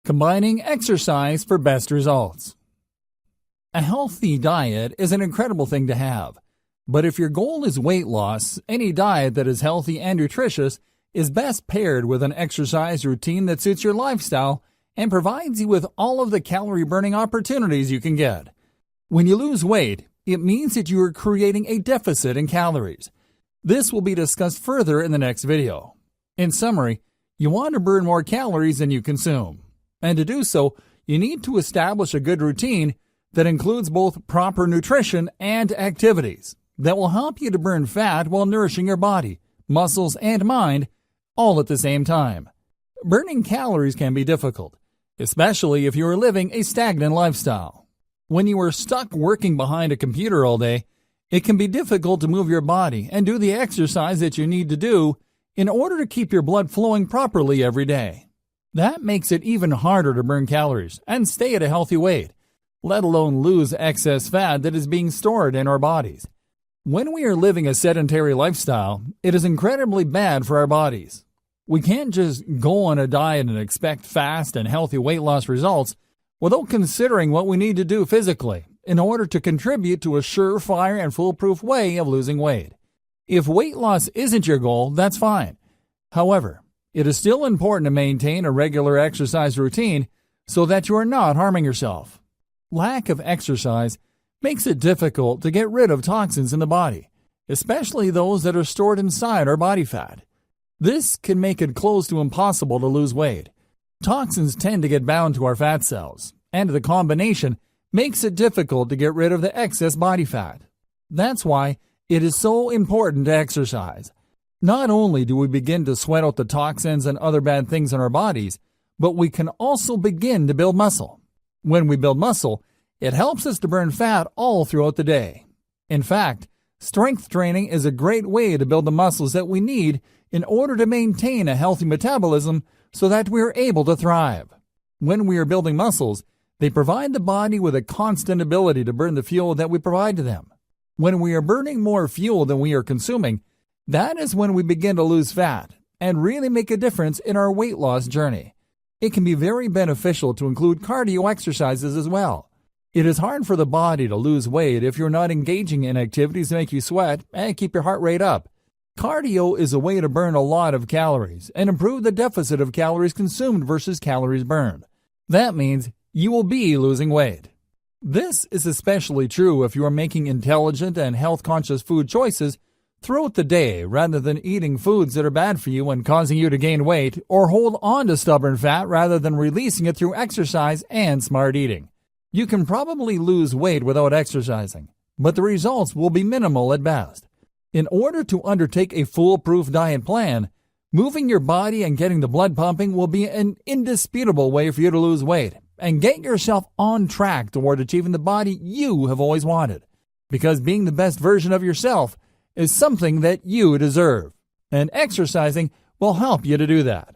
Combining exercise for best results. A healthy diet is an incredible thing to have. But if your goal is weight loss, any diet that is healthy and nutritious is best paired with an exercise routine that suits your lifestyle and provides you with all of the calorie-burning opportunities you can get. When you lose weight, it means that you are creating a deficit in calories. This will be discussed further in the next video. In summary, you want to burn more calories than you consume. And to do so, you need to establish a good routine that includes both proper nutrition and activities that will help you to burn fat while nourishing your body, muscles, and mind all at the same time. Burning calories can be difficult, especially if you are living a stagnant lifestyle. When you are stuck working behind a computer all day, it can be difficult to move your body and do the exercise that you need to do in order to keep your blood flowing properly every day. That makes it even harder to burn calories and stay at a healthy weight, let alone lose excess fat that is being stored in our bodies. When we are living a sedentary lifestyle, it is incredibly bad for our bodies. We can't just go on a diet and expect fast and healthy weight loss results without considering what we need to do physically in order to contribute to a surefire and foolproof way of losing weight. If weight loss isn't your goal, that's fine. However, it is still important to maintain a regular exercise routine so that you are not harming yourself. Lack of exercise makes it difficult to get rid of toxins in the body, especially those that are stored inside our body fat. This can make it close to impossible to lose weight. Toxins tend to get bound to our fat cells, and the combination makes it difficult to get rid of the excess body fat. That's why it is so important to exercise. Not only do we begin to sweat out the toxins and other bad things in our bodies, but we can also begin to build muscle. When we build muscle, it helps us to burn fat all throughout the day. In fact, strength training is a great way to build the muscles that we need in order to maintain a healthy metabolism so that we are able to thrive. When we are building muscles, they provide the body with a constant ability to burn the fuel that we provide to them. When we are burning more fuel than we are consuming, that is when we begin to lose fat and really make a difference in our weight loss journey. It can be very beneficial to include cardio exercises as well. It is hard for the body to lose weight if you're not engaging in activities that make you sweat and keep your heart rate up. Cardio is a way to burn a lot of calories and improve the deficit of calories consumed versus calories burned. That means you will be losing weight. This is especially true if you are making intelligent and health-conscious food choices throughout the day rather than eating foods that are bad for you and causing you to gain weight, or hold on to stubborn fat rather than releasing it through exercise and smart eating. You can probably lose weight without exercising, but the results will be minimal at best. In order to undertake a foolproof diet plan, moving your body and getting the blood pumping will be an indisputable way for you to lose weight and get yourself on track toward achieving the body you have always wanted. Because being the best version of yourself is something that you deserve, and exercising will help you to do that.